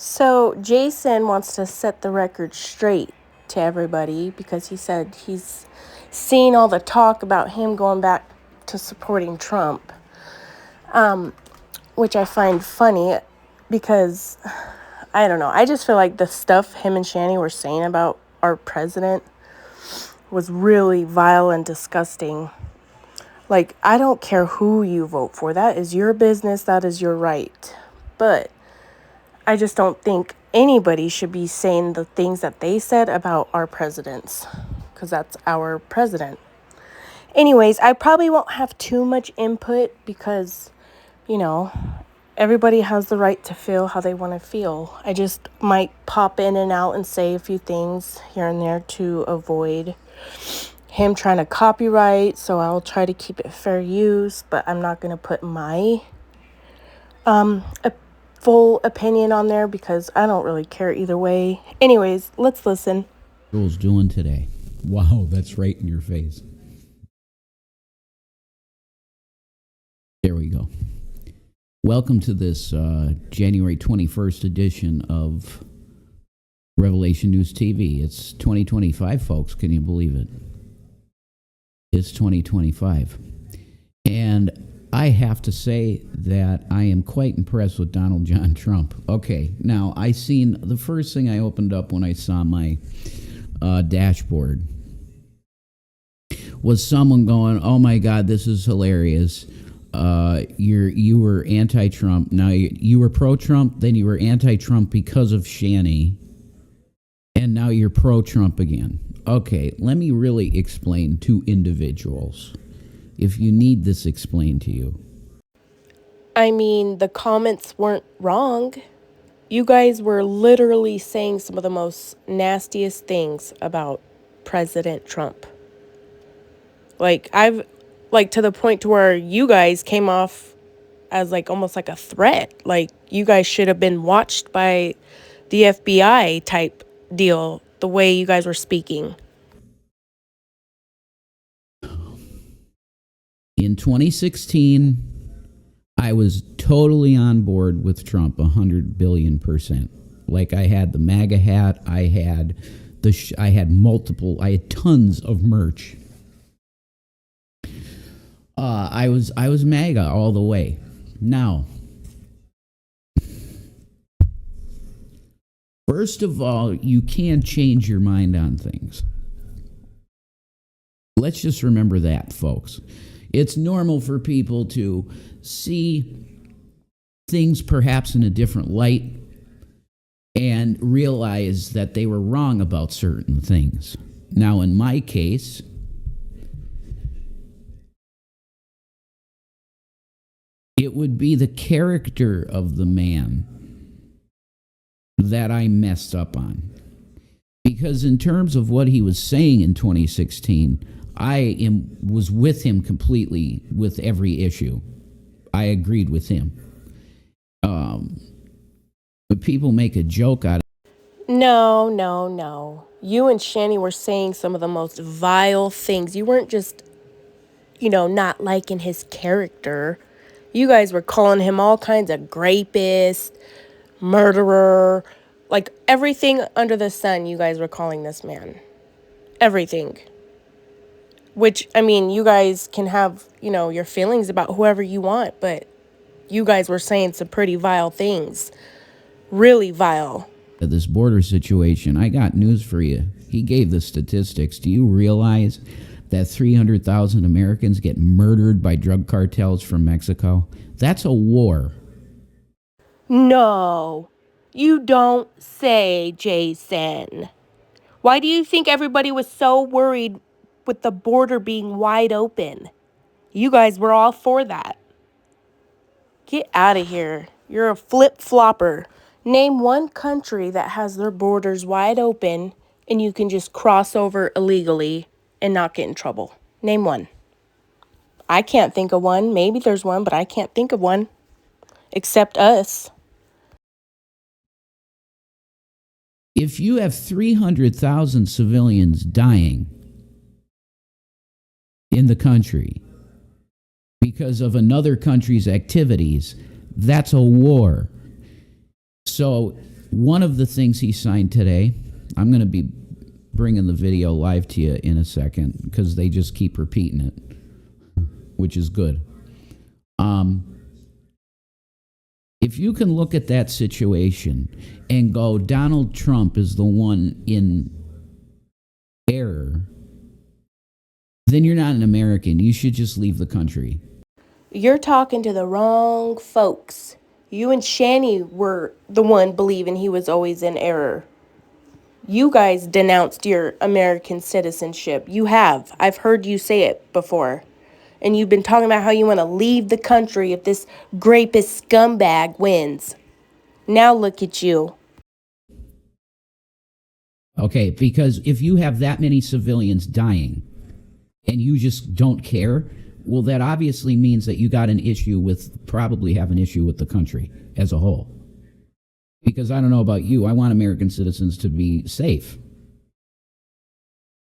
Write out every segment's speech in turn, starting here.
So Jason wants to set the record straight to everybody because he said he's seen all the talk about him going back to supporting Trump, which I find funny because I don't know. I just feel like the stuff him and Shani were saying about our president was really vile and disgusting. Like, I don't care who you vote for. That is your business. That is your right. But I just don't think anybody should be saying the things that they said about our presidents, because that's our president. Anyways, I probably won't have too much input because, you know, everybody has the right to feel how they want to feel. I just might pop in and out and say a few things here and there to avoid him trying to copyright, so I'll try to keep it fair use, but I'm not going to put my full opinion on there because I don't really care either way. Anyways, let's listen. Girls doing today? Wow, that's right in your face. There we go. Welcome to this January 21st edition of Revelation News TV. It's 2025, folks. Can you believe it? It's 2025. And I have to say that I am quite impressed with Donald John Trump. Okay, now the first thing I opened up when I saw my dashboard was someone going, "Oh my God, this is hilarious. You were anti-Trump. Now you were pro-Trump, then you were anti-Trump because of Shani, and now you're pro-Trump again." Okay, let me really explain to individuals, if you need this explained to you. I mean, the comments weren't wrong. You guys were literally saying some of the most nastiest things about President Trump. Like, to the point to where you guys came off as almost like a threat. Like, you guys should have been watched by the FBI type deal, the way you guys were speaking. In 2016, I was totally on board with Trump 100 billion%. Like, I had the MAGA hat, I had tons of merch. I was MAGA all the way. Now, first of all, you can change your mind on things. Let's just remember that, folks. It's normal for people to see things perhaps in a different light and realize that they were wrong about certain things. Now, in my case, it would be the character of the man that I messed up on. Because in terms of what he was saying in 2016, was with him completely with every issue. I agreed with him. But people make a joke out of it. No. You and Shani were saying some of the most vile things. You weren't just, not liking his character. You guys were calling him all kinds of rapist, murderer, like everything under the sun you guys were calling this man. Everything. Which, I mean, you guys can have, your feelings about whoever you want, but you guys were saying some pretty vile things. Really vile. This border situation, I got news for you. He gave the statistics. Do you realize that 300,000 Americans get murdered by drug cartels from Mexico? That's a war. No, you don't say, Jason. Why do you think everybody was so worried with the border being wide open? You guys were all for that. Get out of here. You're a flip-flopper. Name one country that has their borders wide open and you can just cross over illegally and not get in trouble. Name one. I can't think of one. Maybe there's one, but I can't think of one. Except us. If you have 300,000 civilians dying in the country because of another country's activities, that's a war. So one of the things he signed today, I'm going to be bringing the video live to you in a second because they just keep repeating it, which is good. If you can look at that situation and go, Donald Trump is the one in error, then you're not an American. You should just leave the country. You're talking to the wrong folks. You and Shani were the one believing he was always in error. You guys denounced your American citizenship. You have. I've heard you say it before. And you've been talking about how you want to leave the country if this grapist scumbag wins. Now look at you. Okay, because if you have that many civilians dying and you just don't care, well, that obviously means that you got an issue with, probably have an issue with the country as a whole. Because I don't know about you, I want American citizens to be safe.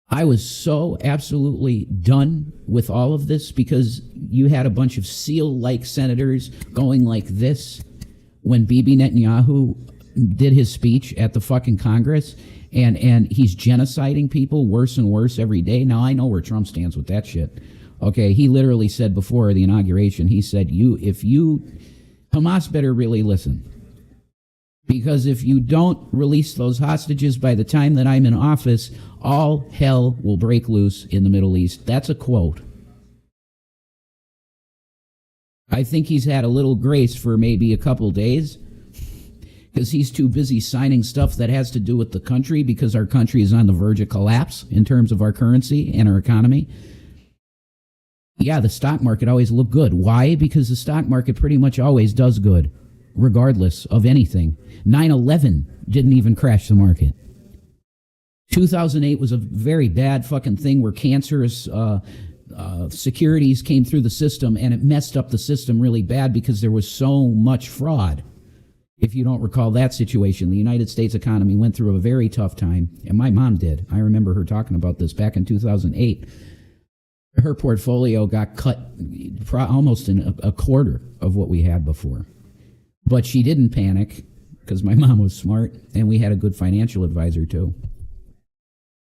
I was so absolutely done with all of this because you had a bunch of SEAL-like senators going like this when Bibi Netanyahu did his speech at the fucking Congress, and he's genociding people worse and worse every day. Now, I know where Trump stands with that shit. Okay, he literally said before the inauguration, he said, Hamas better really listen. Because if you don't release those hostages by the time that I'm in office, all hell will break loose in the Middle East. That's a quote. I think he's had a little grace for maybe a couple days because he's too busy signing stuff that has to do with the country because our country is on the verge of collapse in terms of our currency and our economy. Yeah, the stock market always looked good. Why? Because the stock market pretty much always does good, regardless of anything. 9/11 didn't even crash the market. 2008 was a very bad fucking thing where cancerous securities came through the system, and it messed up the system really bad because there was so much fraud. If you don't recall that situation, the United States economy went through a very tough time, and my mom did. I remember her talking about this back in 2008. Her portfolio got cut almost in a quarter of what we had before. But she didn't panic because my mom was smart, and we had a good financial advisor too.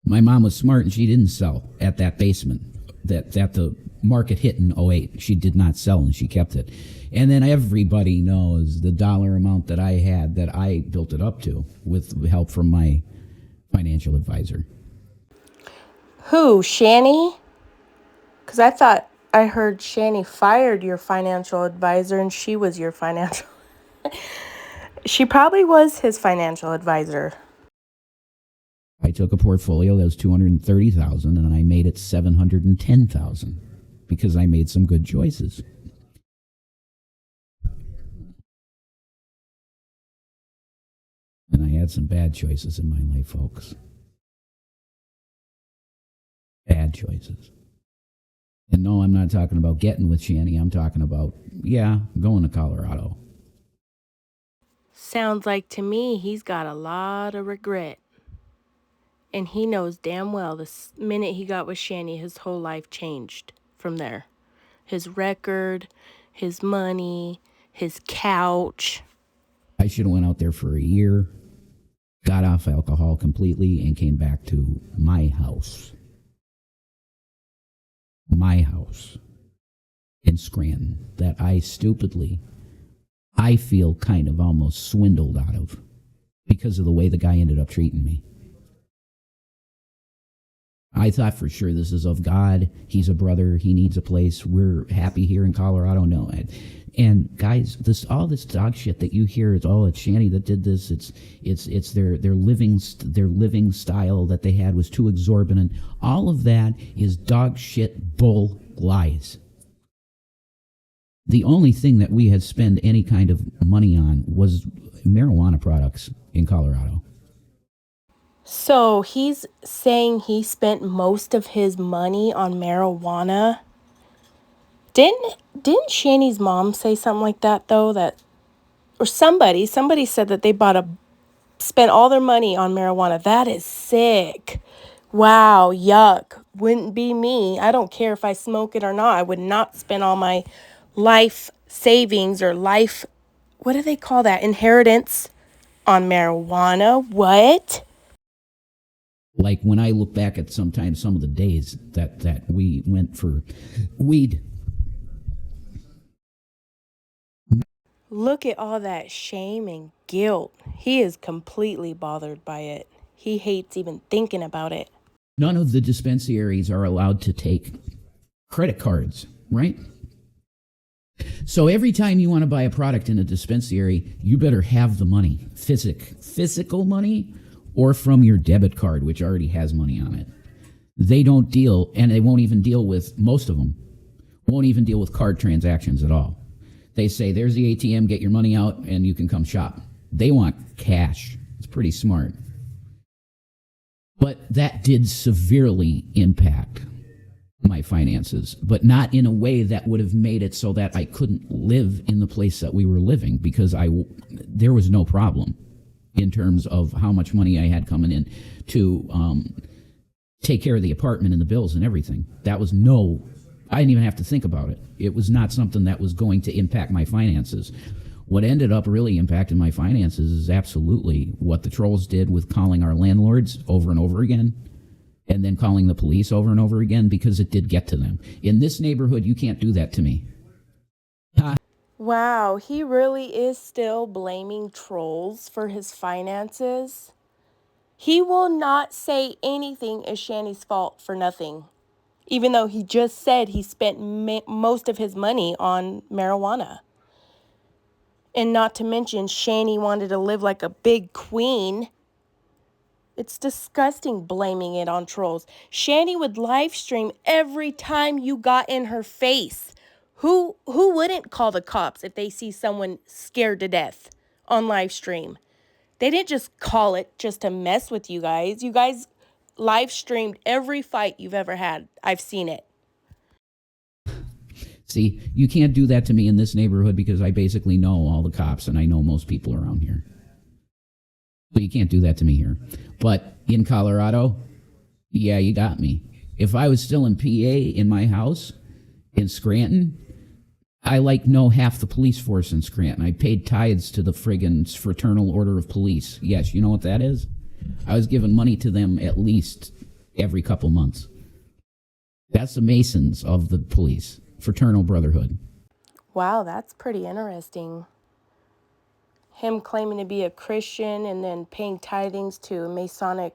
My mom was smart, and she didn't sell at that basement that the market hit in 2008. She did not sell, and she kept it. And then everybody knows the dollar amount that I had that I built it up to with help from my financial advisor. Who, Shani? Because I thought I heard Shani fired your financial advisor and she was your financial... She probably was his financial advisor. I took a portfolio that was $230,000 and I made it $710,000 because I made some good choices. And I had some bad choices in my life, folks. Bad choices. And no, I'm not talking about getting with Shani. I'm talking about, going to Colorado. Sounds like to me he's got a lot of regret. And he knows damn well the minute he got with Shani, his whole life changed from there. His record, his money, his couch. I should have went out there for a year, got off alcohol completely, and came back to my house. My house in Scranton that I feel kind of almost swindled out of because of the way the guy ended up treating me. I thought for sure this is of God. He's a brother. He needs a place. We're happy here in Colorado. No. And guys, all this dog shit that you hear, it's Shani that did this. It's their living style that they had was too exorbitant. All of that is dog shit bull lies. The only thing that we had spent any kind of money on was marijuana products in Colorado. So he's saying he spent most of his money on marijuana. Didn't Shani's mom say something like that though? Or somebody said that they spent all their money on marijuana. That is sick. Wow, yuck. Wouldn't be me. I don't care if I smoke it or not. I would not spend all my life savings or life, what do they call that? Inheritance On marijuana? What? Like when I look back at sometimes some of the days that we went for weed. Look at all that shame and guilt. He is completely bothered by it. He hates even thinking about it. None of the dispensaries are allowed to take credit cards, right? So every time you want to buy a product in a dispensary, you better have the money, physical money, or from your debit card, which already has money on it. They don't deal, and they won't even deal with, most of them, won't even deal with card transactions at all. They say, there's the ATM, get your money out, and you can come shop. They want cash. It's pretty smart. But that did severely impact my finances, but not in a way that would have made it so that I couldn't live in the place that we were living, because there was no problem in terms of how much money I had coming in to take care of the apartment and the bills and everything. I didn't even have to think about it. It was not something that was going to impact my finances. What ended up really impacting my finances is absolutely what the trolls did with calling our landlords over and over again, and then calling the police over and over again, because it did get to them. In this neighborhood, you can't do that to me. Wow, he really is still blaming trolls for his finances. He will not say anything is Shanny's fault for nothing, even though he just said he spent most of his money on marijuana. And not to mention, Shanny wanted to live like a big queen. It's disgusting blaming it on trolls. Shanny would live stream every time you got in her face. Who wouldn't call the cops if they see someone scared to death on live stream? They didn't just call it just to mess with you guys. You guys live streamed every fight you've ever had. I've seen it. See, you can't do that to me in this neighborhood because I basically know all the cops and I know most people around here. But you can't do that to me here. But in Colorado, yeah, you got me. If I was still in PA in my house in Scranton, I know half the police force in Scranton. I paid tithes to the friggin' Fraternal Order of Police. Yes, you know what that is? I was giving money to them at least every couple months. That's the Masons of the police, Fraternal Brotherhood. Wow, that's pretty interesting. Him claiming to be a Christian and then paying tithings to a Masonic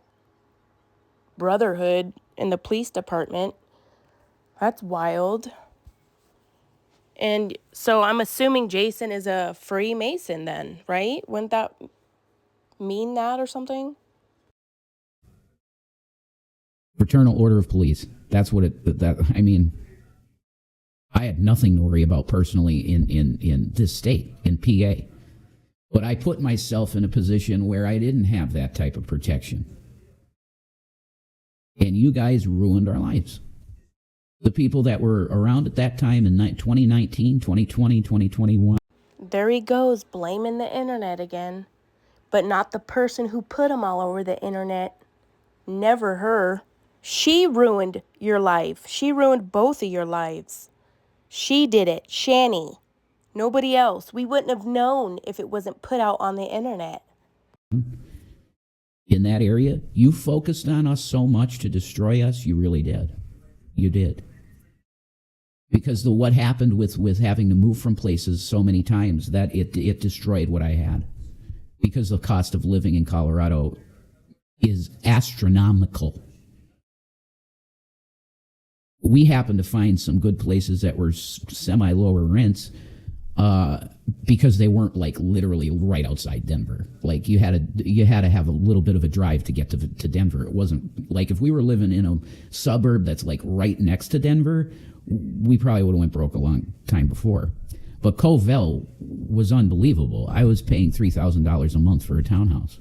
Brotherhood in the police department. That's wild. And so I'm assuming Jason is a Freemason then, right? Wouldn't that mean that or something? Fraternal Order of Police. That's what I had nothing to worry about personally in this state, in PA. But I put myself in a position where I didn't have that type of protection. And you guys ruined our lives. The people that were around at that time in 2019, 2020, 2021. There he goes, blaming the internet again. But not the person who put him all over the internet. Never her. She ruined your life. She ruined both of your lives. She did it. Shanny. Nobody else. We wouldn't have known if it wasn't put out on the internet. In that area, you focused on us so much to destroy us. You really did. You did. Because what happened with having to move from places so many times, that it destroyed what I had. Because the cost of living in Colorado is astronomical. We happened to find some good places that were semi-lower rents because they weren't literally right outside Denver. You had to have a little bit of a drive to get to Denver. It wasn't like if we were living in a suburb that's right next to Denver, we probably would have went broke a long time before. But Covell was unbelievable. I was paying $3,000 a month for a townhouse.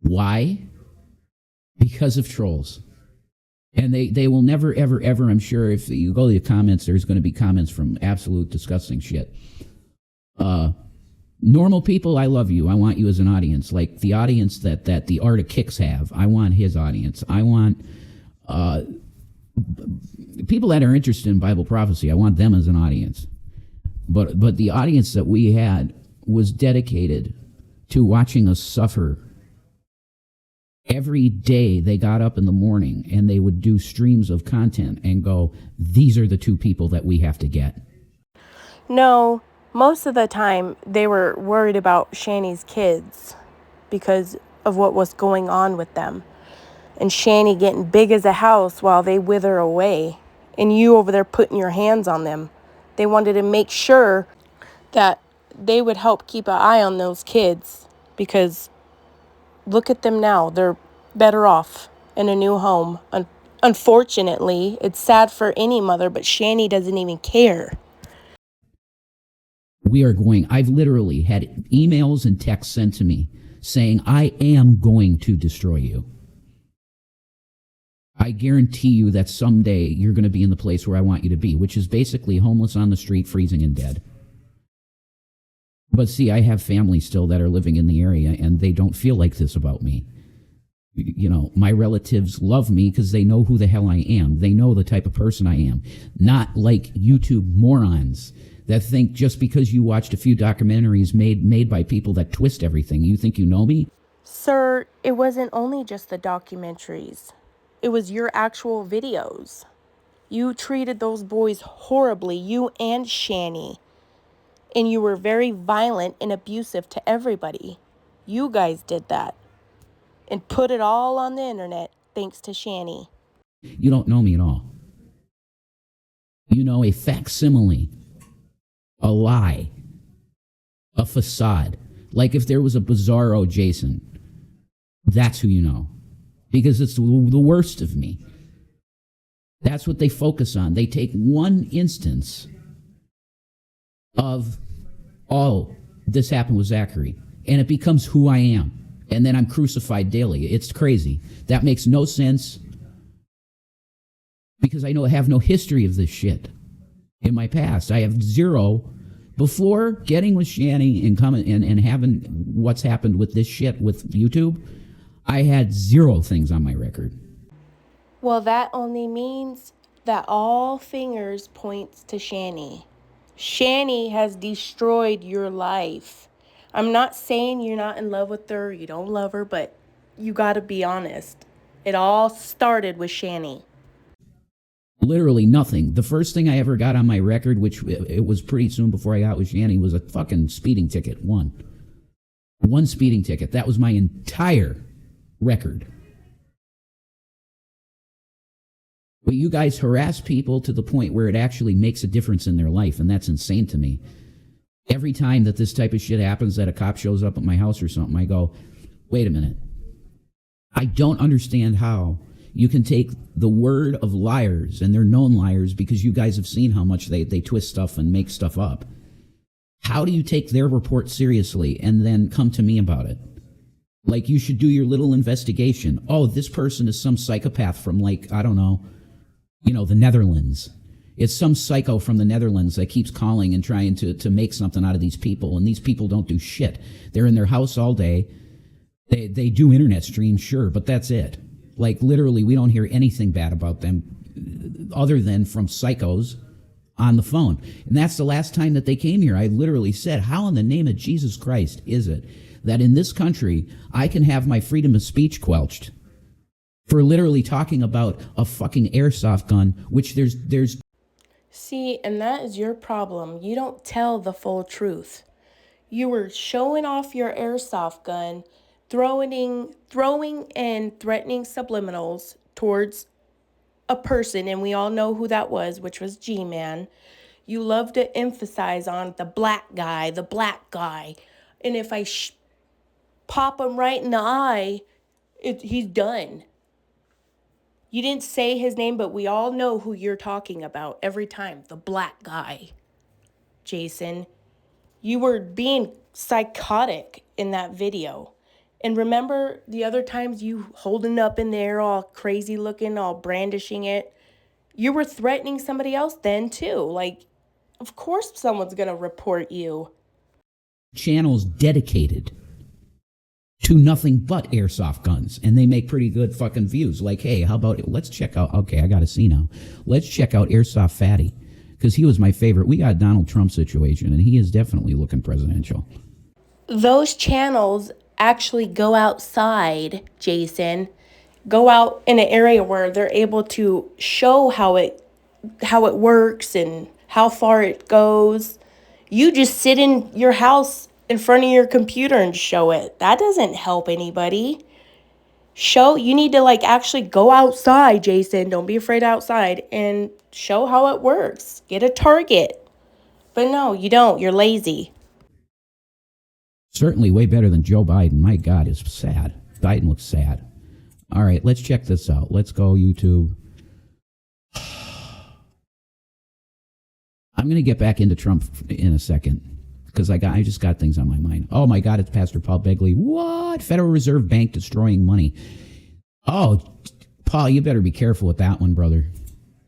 Why? Because of trolls. And they will never, ever, ever, I'm sure, if you go to the comments, there's going to be comments from absolute disgusting shit. Normal people, I love you. I want you as an audience. Like the audience that the Art of Kicks have. I want his audience. I want people that are interested in Bible prophecy. I want them as an audience. But the audience that we had was dedicated to watching us suffer. Every day they got up in the morning and they would do streams of content and go, these are the two people that we have to get. No, most of the time they were worried about Shani's kids because of what was going on with them. And Shani getting big as a house while they wither away. And you over there putting your hands on them. They wanted to make sure that they would help keep an eye on those kids because look at them now. They're better off in a new home. Unfortunately, it's sad for any mother, but Shani doesn't even care. I've literally had emails and texts sent to me saying, I am going to destroy you. I guarantee you that someday you're going to be in the place where I want you to be, which is basically homeless on the street, freezing and dead. But see, I have family still that are living in the area, and they don't feel like this about me. You know, my relatives love me because they know who the hell I am. They know the type of person I am. Not like YouTube morons that think just because you watched a few documentaries made by people that twist everything, you think you know me? Sir, it wasn't only just the documentaries. It was your actual videos. You treated those boys horribly, you and Shani. And you were very violent and abusive to everybody. You guys did that. And put it all on the internet thanks to Shani. You don't know me at all. You know a facsimile, a lie, a facade. Like if there was a bizarro Jason, that's who you know. Because it's the worst of me. That's what they focus on. They take one instance of, oh, this happened with Zachary, and it becomes who I am. And then I'm crucified daily. It's crazy. That makes no sense because I have no history of this shit in my past. I have zero. Before getting with Shani and coming and having what's happened with this shit with YouTube, I had zero things on my record. Well, that only means that all fingers points to Shani. Shani has destroyed your life. I'm not saying you're not in love with her, you don't love her, but you gotta be honest. It all started with Shani. Literally nothing. The first thing I ever got on my record, which it was pretty soon before I got with Shani, was a fucking speeding ticket. One speeding ticket. That was my entire record. But you guys harass people to the point where it actually makes a difference in their life, and that's insane to me. Every time that this type of shit happens, that a cop shows up at my house or something, I go, wait a minute. I don't understand how you can take the word of liars, and they're known liars because you guys have seen how much they twist stuff and make stuff up. How do you take their report seriously and then come to me about it? Like, you should do your little investigation. Oh, this person is some psychopath from, like, I don't know, the Netherlands. It's some psycho from the Netherlands that keeps calling and trying to make something out of these people, and these people don't do shit. They're in their house all day. They do internet streams, sure, but that's it. Like, literally, we don't hear anything bad about them other than from psychos on the phone. And that's the last time that they came here. I literally said, how in the name of Jesus Christ is it that in this country I can have my freedom of speech quelched for literally talking about a fucking airsoft gun, which there's... See, and that is your problem. You don't tell the full truth. You were showing off your airsoft gun, throwing and threatening subliminals towards a person, and we all know who that was, which was G-Man. You love to emphasize on the black guy. And if I pop him right in the eye, he's done. You didn't say his name, but we all know who you're talking about every time. The black guy. Jason, you were being psychotic in that video. And remember the other times you holding up in the air all crazy looking, all brandishing it? You were threatening somebody else then too. Like, of course someone's going to report you. Channels dedicated to nothing but airsoft guns, and they make pretty good fucking views. Like, hey, how about, let's check out, okay, I gotta see now. Let's check out Airsoft Fatty, because he was my favorite. We got a Donald Trump situation, and he is definitely looking presidential. those channels actually go outside, Jason, go out in an area where they're able to show how it works and how far it goes. You just sit in your house in front of your computer and show it. That doesn't help anybody. You need to like actually go outside, Jason. Don't be afraid outside and show how it works. Get a target. But no, you don't. You're lazy. Certainly way better than Joe Biden. My God, it's sad. Biden looks sad. All right, let's check this out. Let's go YouTube. I'm going to get back into Trump in a second because I just got things on my mind. Oh my God, it's Pastor Paul Begley. What? Federal Reserve Bank destroying money. Oh, Paul, you better be careful with that one, brother.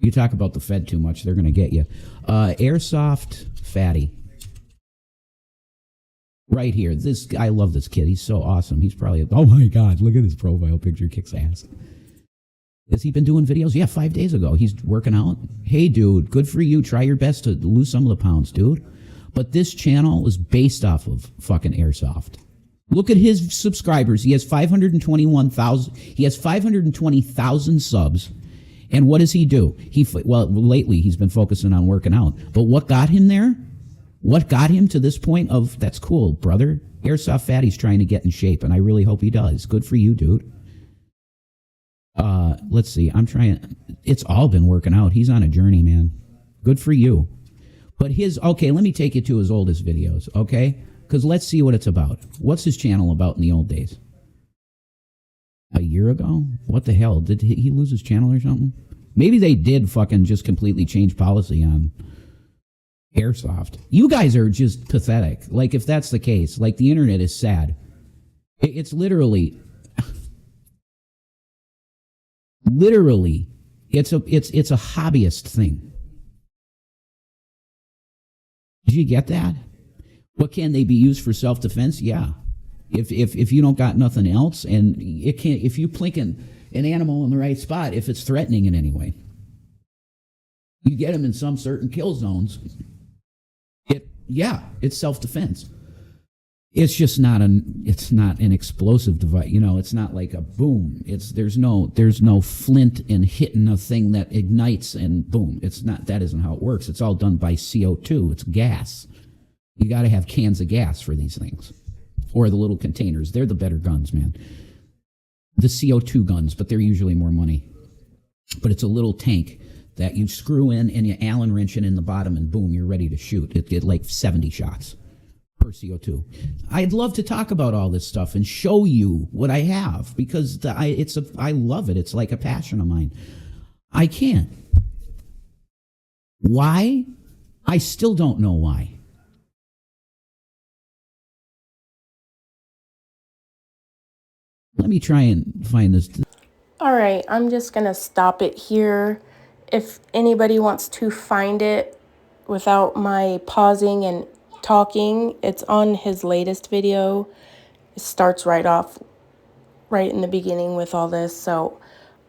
You talk about the Fed too much, they're going to get you. Airsoft fatty. Right here. I love this kid. He's so awesome. He's probably, oh my God, look at his profile picture. Kicks ass. Has he been doing videos? Yeah, 5 days ago. He's working out. Hey, dude, good for you. Try your best to lose some of the pounds, dude. But this channel is based off of fucking Airsoft. Look at his subscribers. He has 521,000. He has 520,000 subs. And what does he do? Lately he's been focusing on working out. But what got him there? What got him to this point of, that's cool, brother. Airsoft Fatty's trying to get in shape, and I really hope he does. Good for you, dude. Let's see. It's all been working out. He's on a journey, man. Good for you. But okay, let me take you to his oldest videos, okay? Because let's see what it's about. What's his channel about in the old days? A year ago? What the hell? Did he lose his channel or something? Maybe they did fucking just completely change policy on Airsoft. You guys are just pathetic. Like, if that's the case, like, the internet is sad. It's literally, it's a hobbyist thing. Did you get that? What can they be used for self-defense? Yeah. If you don't got nothing else, and it can't, if you plink an animal in the right spot, if it's threatening in any way, you get them in some certain kill zones. It's self-defense. It's just it's not an explosive device. You know, it's not like a boom. There's no flint and hitting a thing that ignites and boom. That isn't how it works. It's all done by CO2. It's gas. You got to have cans of gas for these things. Or the little containers. They're the better guns, man. The CO2 guns, but they're usually more money. But it's a little tank that you screw in and you Allen wrench it in the bottom and boom, you're ready to shoot. It get like 70 shots per CO2. I'd love to talk about all this stuff and show you what I have because I love it. It's like a passion of mine. I can't. Why? I still don't know why. Let me try and find this. All right, I'm just going to stop it here. If anybody wants to find it without my pausing and talking, it's on his latest video. It starts right in the beginning with all this. So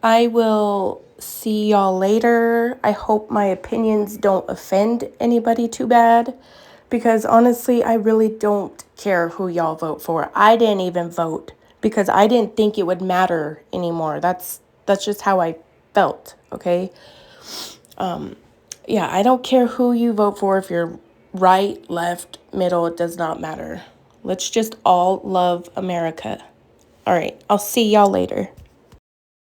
I will see y'all later. I hope my opinions don't offend anybody too bad. Because honestly, I really don't care who y'all vote for. I didn't even vote because I didn't think it would matter anymore. That's just how I felt, okay? Yeah, I don't care who you vote for. If you're right, left, middle, it does not matter. Let's just all love America. All right, I'll see y'all later.